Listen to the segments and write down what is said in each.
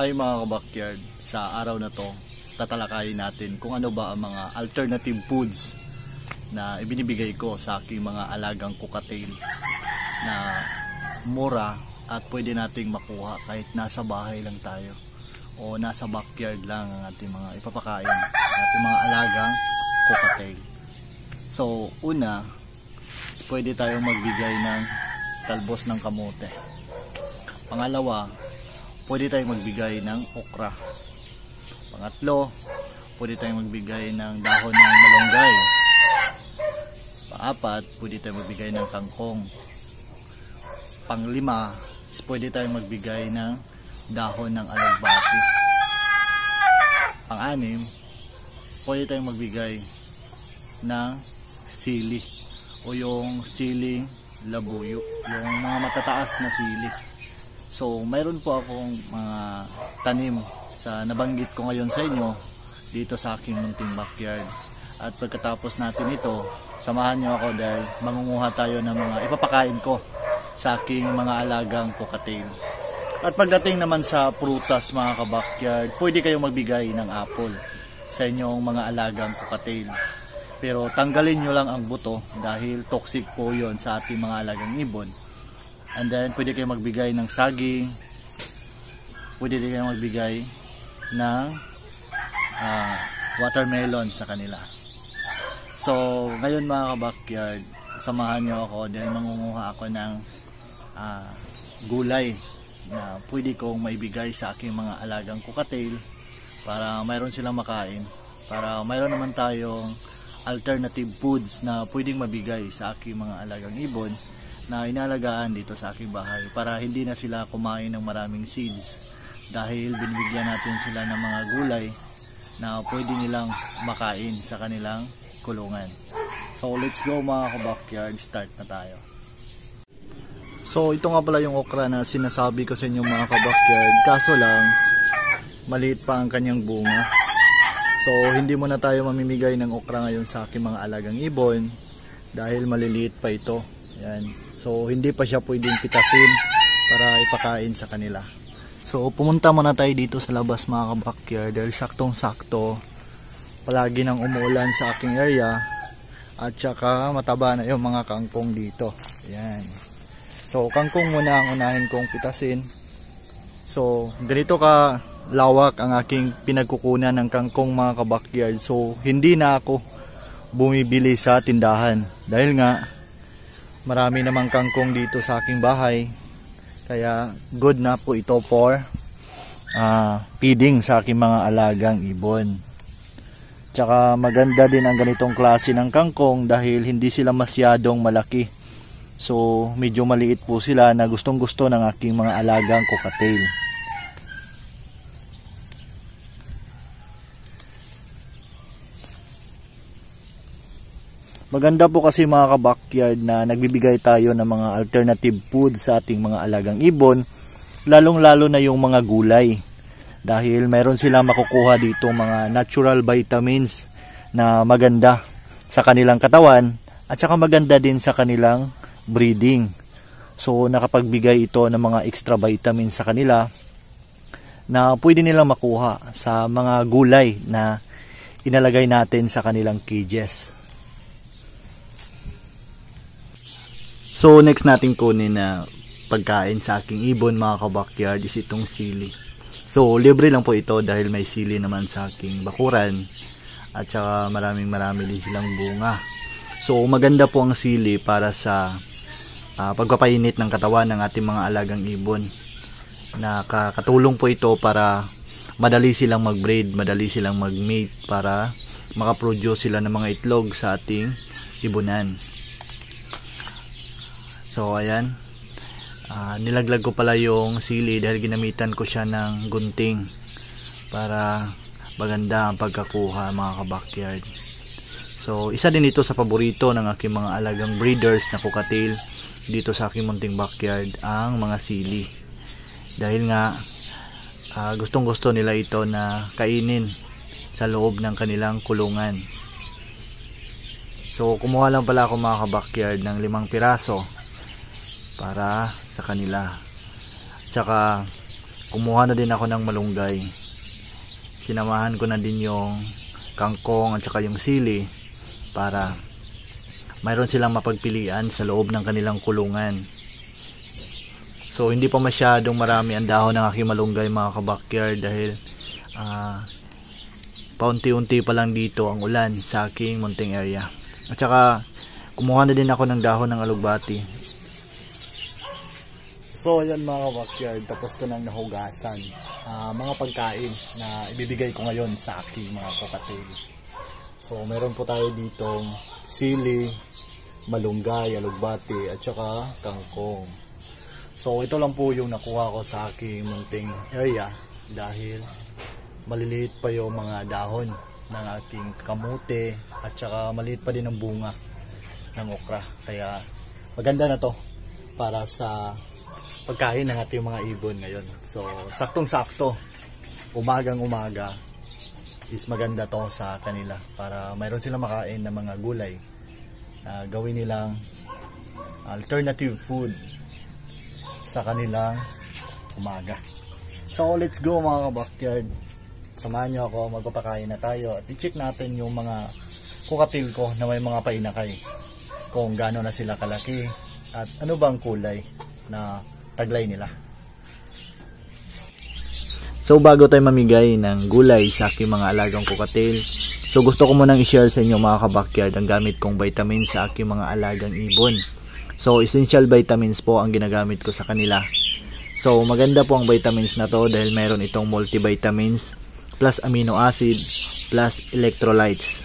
Ay mga kabakyard, sa araw na to, tatalakayin natin kung ano ba ang mga alternative foods na ibinibigay ko sa aking mga alagang cockatiel na mura at pwede nating makuha kahit nasa bahay lang tayo o nasa backyard lang ang ating mga ipapakain ating mga alagang cockatiel. So una, pwede tayong magbigay ng talbos ng kamote. Pangalawa, pwede tayong magbigay ng okra. Pangatlo, pwede tayong magbigay ng dahon ng malunggay. Paapat, pwede tayong magbigay ng kangkong. Panglima, pwede tayong magbigay ng dahon ng alagbati. Pang-anim, pwede tayong magbigay ng sili o yung siling labuyo, yung mga matataas na sili. So mayroon po akong mga tanim sa nabanggit ko ngayon sa inyo dito sa aking munting backyard. At pagkatapos natin ito, samahan nyo ako dahil mangunguha tayo ng mga ipapakain ko sa aking mga alagang cockatiel. At pagdating naman sa prutas mga kabakyard, pwede kayong magbigay ng apple sa inyong mga alagang cockatiel. Pero tanggalin nyo lang ang buto dahil toxic po yon sa ating mga alagang ibon. And then pwede kayong magbigay ng saging, pwede kayong magbigay ng watermelon sa kanila. So ngayon mga kabakyard, samahan nyo ako dahil mangunguha ako ng gulay na pwede kong maibigay sa aking mga alagang cockatiel para mayroon silang makain, para mayroon naman tayong alternative foods na pwedeng mabigay sa aking mga alagang ibon na inalagaan dito sa aking bahay para hindi na sila kumain ng maraming seeds dahil binibigyan natin sila ng mga gulay na pwede nilang makain sa kanilang kulungan. So let's go mga kabakyard, start na tayo. So ito nga pala yung okra na sinasabi ko sa inyo mga kabakyard, kaso lang maliit pa ang kanyang bunga. So hindi muna tayo mamimigay ng okra ngayon sa aking mga alagang ibon dahil maliliit pa ito. Yan. So hindi pa siya pwedeng pitasin para ipakain sa kanila. So pumunta muna tayo dito sa labas mga kabakyard dahil saktong sakto palagi nang umuulan sa aking area at saka mataba na yung mga kangkong dito. Yan. So kangkong muna ang unahin kong pitasin. So ganito ka lawak ang aking pinagkukunan ng kangkong mga kabakyard. So hindi na ako bumibili sa tindahan dahil nga marami namang kangkong dito sa aking bahay. Kaya good na po ito for feeding sa aking mga alagang ibon. Tsaka maganda din ang ganitong klase ng kangkong dahil hindi sila masyadong malaki. So medyo maliit po sila na gustong gusto ng aking mga alagang cockatiel. Maganda po kasi mga kabakyard na nagbibigay tayo ng mga alternative food sa ating mga alagang ibon, lalong lalo na yung mga gulay. Dahil mayroon sila makukuha dito mga natural vitamins na maganda sa kanilang katawan at saka maganda din sa kanilang breeding. So nakapagbigay ito ng mga extra vitamins sa kanila na pwede nilang makuha sa mga gulay na inalagay natin sa kanilang cages. So next natin kunin na pagkain sa aking ibon mga kabakyard is itong sili. So libre lang po ito dahil may sili naman sa aking bakuran at saka marami din silang bunga. So maganda po ang sili para sa pagpapainit ng katawan ng ating mga alagang ibon. Nakakatulong po ito para madali silang mag-breed, madali silang mag-mate para makaproduce sila ng mga itlog sa ating ibunan. So ayan, nilaglag ko pala yung sili dahil ginamitan ko siya ng gunting para maganda ang pagkakuha mga kabakyard. So isa din ito sa paborito ng aking mga alagang breeders na cockatiel dito sa aking munting backyard, ang mga sili. Dahil nga gustong gusto nila ito na kainin sa loob ng kanilang kulungan. So kumuha lang pala ako mga kabakyard ng 5 piraso para sa kanila. Tsaka kumuha na din ako ng malunggay. Sinamahan ko na din yung kangkong at saka yung sili para mayroon silang mapagpilian sa loob ng kanilang kulungan. So hindi pa masyadong marami ang dahon ng aking malunggay mga kabakyard dahil paunti-unti pa lang dito ang ulan sa aking munting area. At saka kumuha na din ako ng dahon ng alugbati. So ayan mga kabakyard, tapos ko nang nahugasan mga pagkain na ibibigay ko ngayon sa aking mga kakatail. So meron po tayo ditong sili, malunggay, alugbati at saka kangkong. So ito lang po yung nakuha ko sa aking munting area dahil maliliit pa yung mga dahon ng aking kamote at saka maliit pa din ang bunga ng okra. Kaya maganda na to para sa pagkain ng ating mga ibon ngayon. So saktong-sakto, umagang-umaga is maganda to sa kanila para mayroon silang makain ng mga gulay na gawin nilang alternative food sa kanilang umaga. So let's go mga kabakyard. Samahan nyo ako, magpapakain na tayo at i-check natin yung mga kukatil ko na may mga painakay, kung gaano na sila kalaki at ano bang kulay na taglay nila. So bago tayo mamigay ng gulay sa aking mga alagang kukatil, so gusto ko munang i-share sa inyo mga kabakyard ang gamit kong vitamins sa aking mga alagang ibon. So essential vitamins po ang ginagamit ko sa kanila. So maganda po ang vitamins na to dahil mayroon itong multivitamins plus amino acid plus electrolytes.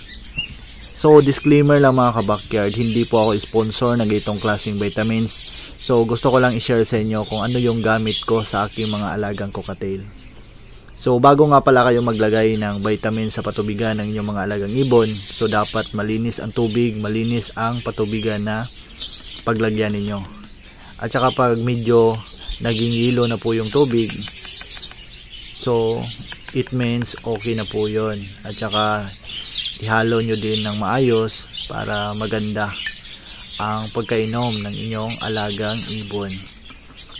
So disclaimer lang mga kabakyard, hindi po ako sponsor ng itong klaseng vitamins. So gusto ko lang i-share sa inyo kung ano yung gamit ko sa aking mga alagang cockatiel. So bago nga pala kayo maglagay ng vitamin sa patubigan ng inyong mga alagang ibon, so dapat malinis ang tubig, malinis ang patubigan na paglagyan ninyo. At saka pag medyo naging yelo na po yung tubig, so it means okay na po yun. At saka ihalo nyo din ng maayos para maganda ang pagkainom ng inyong alagang ibon.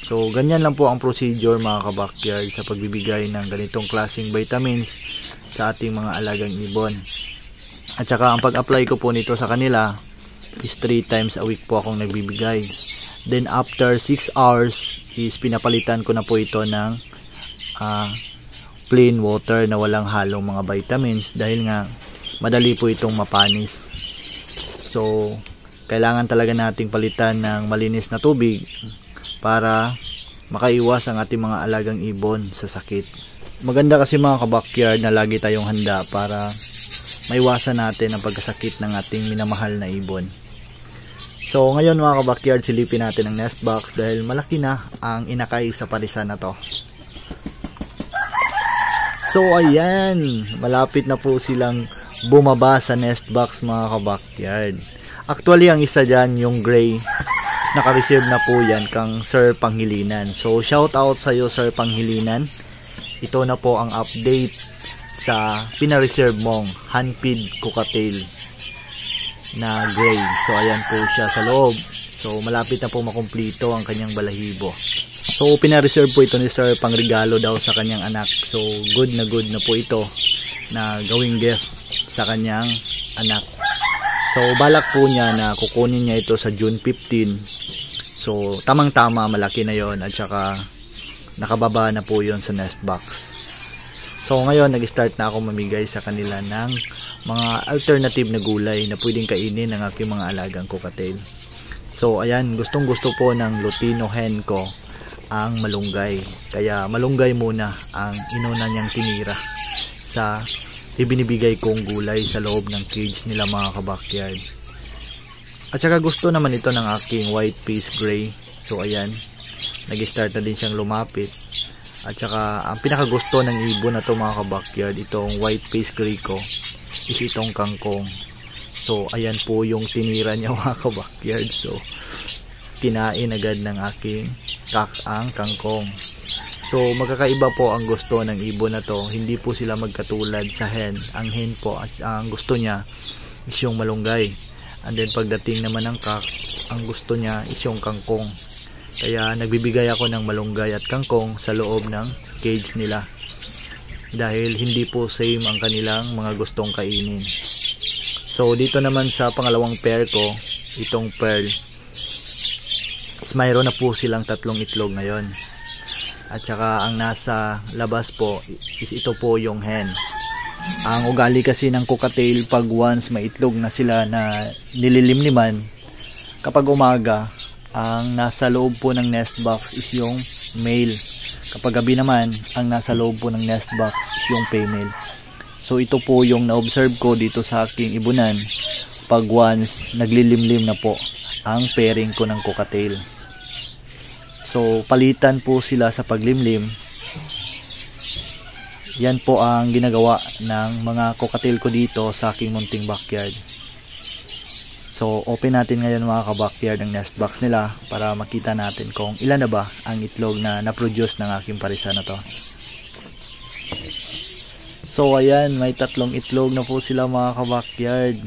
So ganyan lang po ang procedure mga kabakyard sa pagbibigay ng ganitong klaseng vitamins sa ating mga alagang ibon. At saka ang pag-apply ko po nito sa kanila is 3 times a week po akong nagbibigay. Then after 6 hours is pinapalitan ko na po ito ng plain water na walang halong mga vitamins dahil nga madali po itong mapanis. So kailangan talaga nating palitan ng malinis na tubig para makaiwas ang ating mga alagang ibon sa sakit. Maganda kasi mga kabakyard na lagi tayong handa para maiwasan natin ang pagkasakit ng ating minamahal na ibon. So ngayon mga kabakyard, silipin natin ang nest box dahil malaki na ang inakay sa parisan na to. So ayan, malapit na po silang bumaba sa nest box mga kabakyard. Actually ang isa dyan, yung gray, is naka-reserve na po yan kang Sir Panghilinan. So shout out sa iyo Sir Panghilinan. Ito na po ang update sa pina-reserve mong handfeed cockatiel na gray. So ayan po siya sa loob. So malapit na po makumplito ang kanyang balahibo. So pina-reserve po ito ni Sir pangregalo daw sa kanyang anak. So good na po ito na gawing gift sa kanyang anak. So balak po niya na kukunin niya ito sa June 15. So tamang-tama, malaki na yon at saka nakababa na po yon sa nest box. So ngayon nag-start na ako mamigay sa kanila ng mga alternative na gulay na pwedeng kainin ng aking mga alagang cockatiel. So ayan, gustong-gusto po ng Lutino hen ko ang malunggay. Kaya malunggay muna ang inuna niyang tinira sa ibinibigay kong gulay sa loob ng cage nila mga kabakyard. At saka gusto naman ito ng aking white face gray. So ayan, nag-start na din siyang lumapit. At saka ang pinakagusto ng ibon na to mga kabakyard, itong white face gray ko, is itong kangkong. So ayan po yung tinira niya mga kabakyard. So kinain agad ng aking ang kangkong. So magkakaiba po ang gusto ng ibon na to. Hindi po sila magkatulad sa hen. Ang hen po, ang gusto niya is yung malunggay. And then pagdating naman ng cock, ang gusto niya is yung kangkong. Kaya nagbibigay ako ng malunggay at kangkong sa loob ng cage nila. Dahil hindi po same ang kanilang mga gustong kainin. So dito naman sa pangalawang pair ko, itong pearl, is mayroon na po silang 3 itlog ngayon. At saka ang nasa labas po is ito po yung hen. Ang ugali kasi ng cockatiel, pag once may itlog na sila na nililimliman, kapag umaga, ang nasa loob po ng nest box is yung male. Kapag gabi naman, ang nasa loob po ng nest box is yung female. So ito po yung na-observe ko dito sa aking ibunan pag once naglilimlim na po ang pairing ko ng cockatiel. So palitan po sila sa paglimlim. Yan po ang ginagawa ng mga cockatiel ko dito sa aking munting backyard. So open natin ngayon mga ka-backyard ang nest box nila para makita natin kung ilan na ba ang itlog na na-produce ng aking parisa na to. So ayan, may 3 itlog na po sila mga ka-backyard.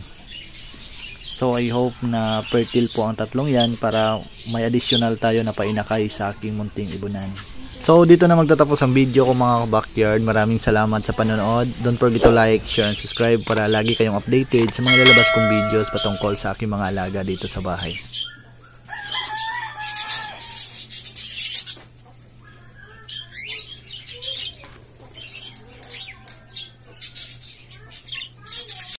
So I hope na fertile po ang 3 yan para may additional tayo na painakay sa aking munting ibunan. So dito na magtatapos ang video ko mga backyard. Maraming salamat sa panonood. Don't forget to like, share, and subscribe para lagi kayong updated sa mga lalabas kong videos patungkol sa aking mga alaga dito sa bahay.